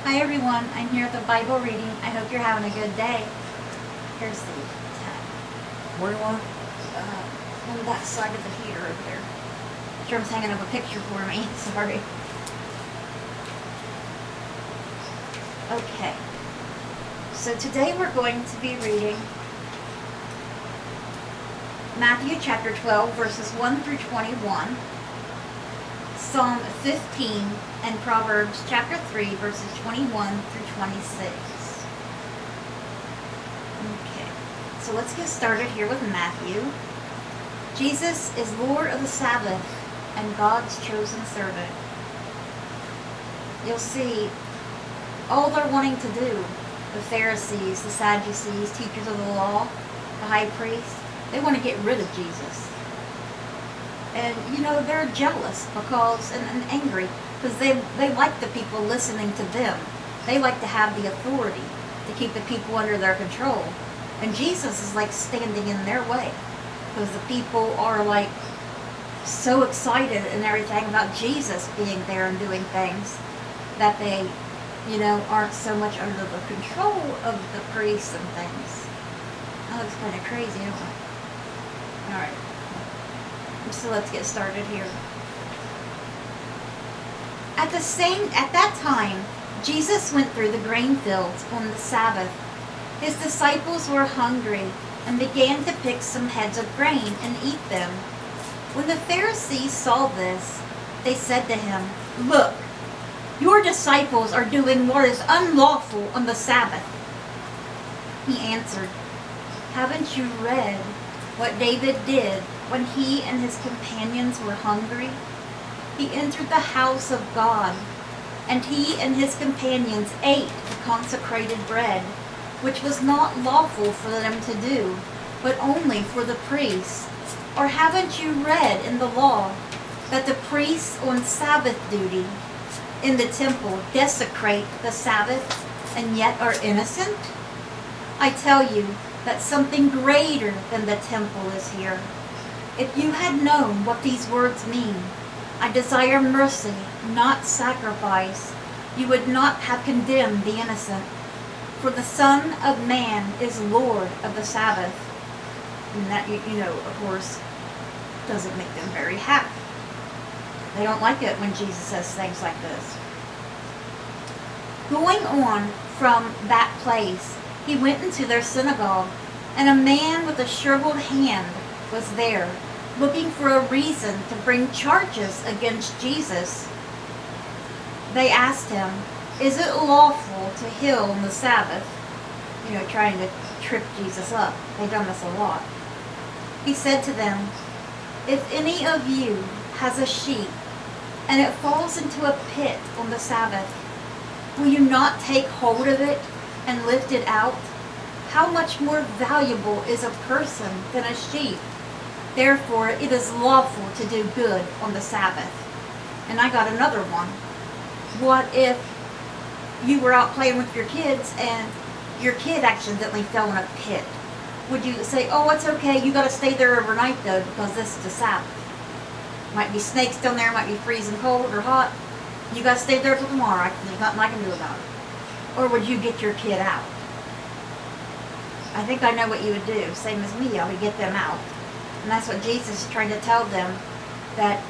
Hi everyone, I'm here at the Bible reading. I hope you're having a good day. Here's the tab. Where do you want? On that side of the heater over there. Jerem's hanging up a picture for me. Sorry. Okay. So today we're going to be reading Matthew chapter 12 verses 1 through 21, Psalm 15, and Proverbs chapter 3 verses 21 through 26. Okay, so let's get started here with Matthew. Jesus is Lord of the Sabbath and God's chosen servant. You'll see all they're wanting to do, the Pharisees, the Sadducees, teachers of the law, the high priest, they want to get rid of Jesus. And, you know, they're jealous because, and angry, because they like the people listening to them. They like to have the authority to keep the people under their control. And Jesus is like standing in their way, because the people are like so excited and everything about Jesus being there and doing things that they, you know, aren't so much under the control of the priests and things. That looks kind of crazy, don't it? Alright, so let's get started here. At that time, Jesus went through the grain fields on the Sabbath. His disciples were hungry and began to pick some heads of grain and eat them. When the Pharisees saw this, they said to him, "Look, your disciples are doing what is unlawful on the Sabbath." He answered, "Haven't you read what David did when he and his companions were hungry? He entered the house of God, and he and his companions ate the consecrated bread, which was not lawful for them to do, but only for the priests. Or haven't you read in the law that the priests on Sabbath duty in the temple desecrate the Sabbath and yet are innocent? I tell you that something greater than the temple is here. If you had known what these words mean, 'I desire mercy, not sacrifice,' you would not have condemned the innocent. For the Son of Man is Lord of the Sabbath." And that, you know, of course, doesn't make them very happy. They don't like it when Jesus says things like this. Going on from that place, he went into their synagogue, and a man with a shriveled hand was there, looking for a reason to bring charges against Jesus. They asked him, "Is it lawful to heal on the Sabbath?" You know, trying to trip Jesus up. They've done this a lot. He said to them, "If any of you has a sheep, and it falls into a pit on the Sabbath, will you not take hold of it and lift it out? How much more valuable is a person than a sheep? Therefore, it is lawful to do good on the Sabbath." And I got another one. What if you were out playing with your kids and your kid accidentally fell in a pit? Would you say, "Oh, it's okay, you got to stay there overnight though because this is the Sabbath"? Might be snakes down there, might be freezing cold or hot. You got to stay there till tomorrow. There's nothing I can do about it. Or would you get your kid out? I think I know what you would do. Same as me, I would get them out. And that's what Jesus is trying to tell them, that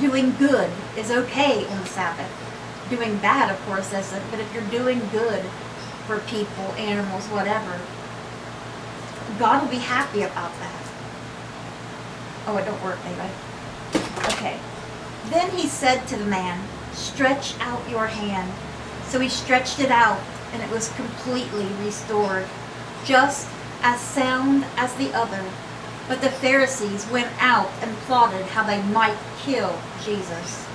doing good is okay on the Sabbath. Doing bad, of course, isn't. But if you're doing good for people, animals, whatever, God will be happy about that. Oh, it don't work, baby. Okay. Then he said to the man, "Stretch out your hand." So he stretched it out, and it was completely restored, just as sound as the other. But the Pharisees went out and plotted how they might kill Jesus.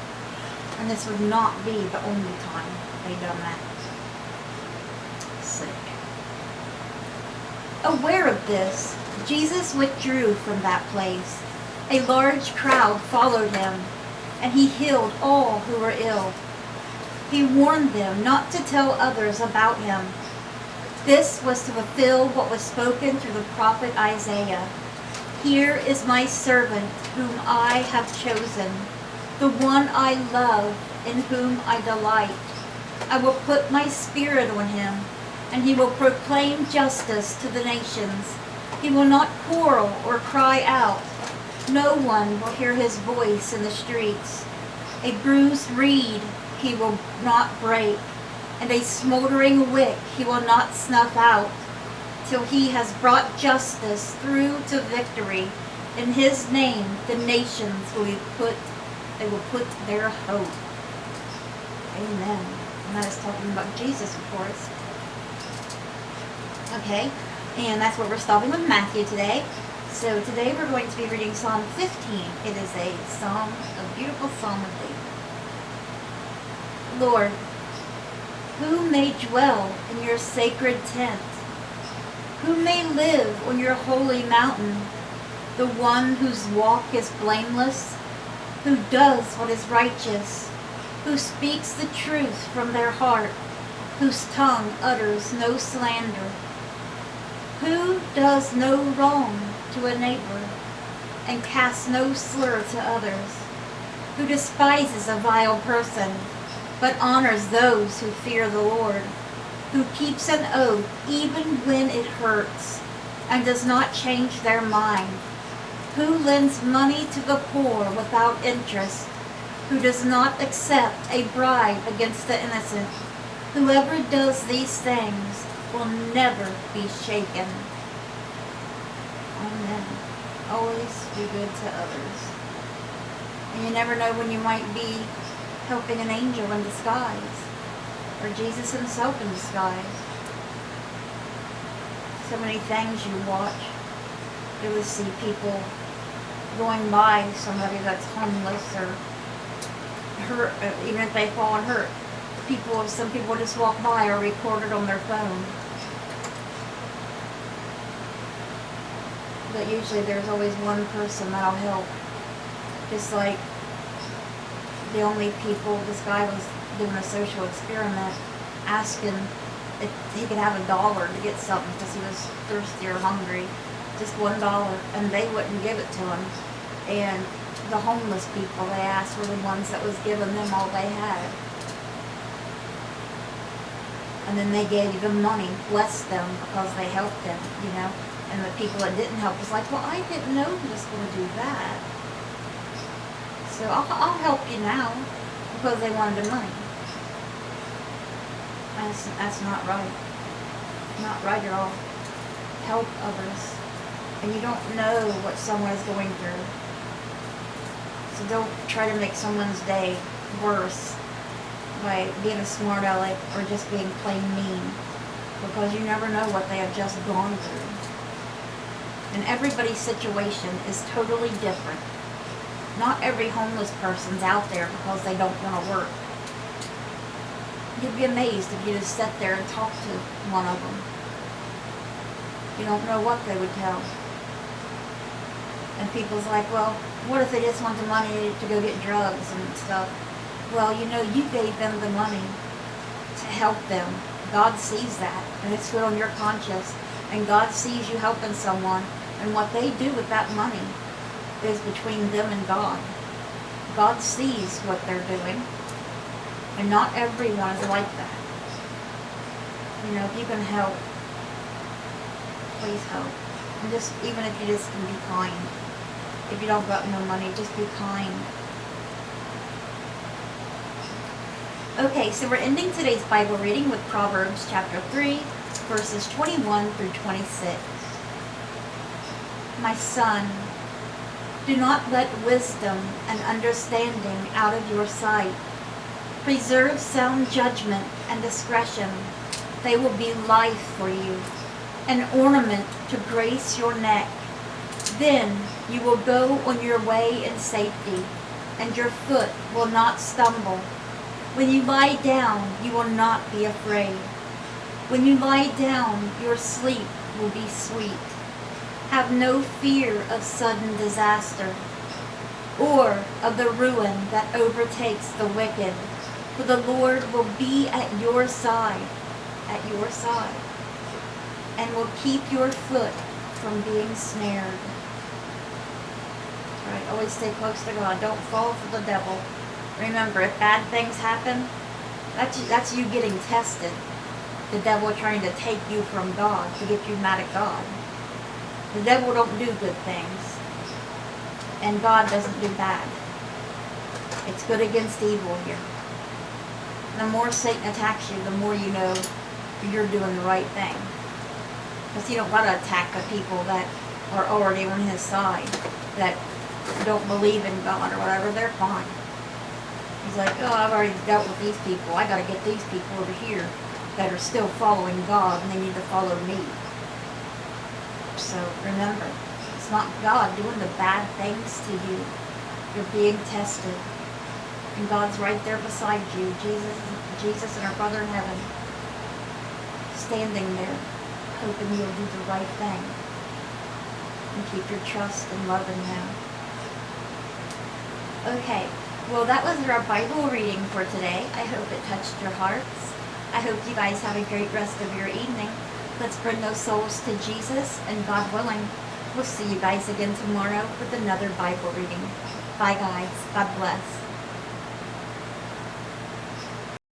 And this would not be the only time they done that. Sick. Aware of this, Jesus withdrew from that place. A large crowd followed him, and he healed all who were ill. He warned them not to tell others about him. This was to fulfill what was spoken through the prophet Isaiah. "Here is my servant whom I have chosen, the one I love, in whom I delight. I will put my spirit on him, and he will proclaim justice to the nations. He will not quarrel or cry out. No one will hear his voice in the streets. A bruised reed he will not break, and a smoldering wick he will not snuff out, till he has brought justice through to victory. In his name the nations will put their hope. Amen. And that is talking about Jesus, of course. Okay, and that's where we're stopping with Matthew today. So today we're going to be reading Psalm 15. It is a psalm, a beautiful psalm of David. Lord, who may dwell in your sacred tent? Who may live on your holy mountain? The one whose walk is blameless, who does what is righteous, who speaks the truth from their heart, whose tongue utters no slander, who does no wrong to a neighbor, and casts no slur to others, who despises a vile person, but honors those who fear the Lord, who keeps an oath even when it hurts, and does not change their mind, who lends money to the poor without interest, who does not accept a bribe against the innocent. Whoever does these things will never be shaken. Amen. Always do good to others. And you never know when you might be helping an angel in disguise, or Jesus himself in disguise. So many things you watch. You will see people going by somebody that's homeless or hurt, even if they fall and hurt. Some people just walk by or record it on their phone. But usually there's always one person that'll help. Just like the only people, this guy was doing a social experiment, asking if he could have $1 to get something because he was thirsty or hungry. Just $1, and they wouldn't give it to him. And the homeless people they asked were the ones that was giving them all they had. And then they gave them money, blessed them because they helped them, you know. And the people that didn't help was like, well, I didn't know he was going to do that. So I'll help you now because they wanted the money. That's not right. Not right at all. Help others. And you don't know what someone is going through. So don't try to make someone's day worse by being a smart aleck or just being plain mean, because you never know what they have just gone through. And everybody's situation is totally different. Not every homeless person's out there because they don't want to work. You'd be amazed if you just sat there and talked to one of them. You don't know what they would tell. And people's like, well, what if they just want the money to go get drugs and stuff? Well, you know, you gave them the money to help them. God sees that, and it's good on your conscience. And God sees you helping someone, and what they do with that money is between them and God. God sees what they're doing, and not everyone is like that. You know, if you can help, please help. And just, even if you just can be kind. If you don't got no money, just be kind. Okay, so we're ending today's Bible reading with Proverbs chapter 3, verses 21 through 26. My son, do not let wisdom and understanding out of your sight. Preserve sound judgment and discretion. They will be life for you, an ornament to grace your neck. Then you will go on your way in safety, and your foot will not stumble. When you lie down, you will not be afraid. When you lie down, your sleep will be sweet. Have no fear of sudden disaster, or of the ruin that overtakes the wicked, for the Lord will be at your side, and will keep your foot from being snared. Right, always stay close to God. Don't fall for the devil. Remember, if bad things happen, That's you getting tested. The devil trying to take you from God, to get you mad at God. The devil don't do good things. And God doesn't do bad. It's good against evil here. The more Satan attacks you, the more you know you're doing the right thing. Because you don't want to attack the people that are already on his side, that don't believe in God or whatever. They're fine. He's like, oh, I've already dealt with these people. I got to get these people over here that are still following God, and they need to follow me. So remember, it's not God doing the bad things to you. You're being tested. And God's right there beside you. Jesus and our Father in heaven, standing there, hoping you'll do the right thing. And keep your trust and love in Him. Okay, well that was our Bible reading for today. I hope it touched your hearts. I hope you guys have a great rest of your evening. Let's bring those souls to Jesus, and God willing, we'll see you guys again tomorrow with another Bible reading. Bye guys. God bless.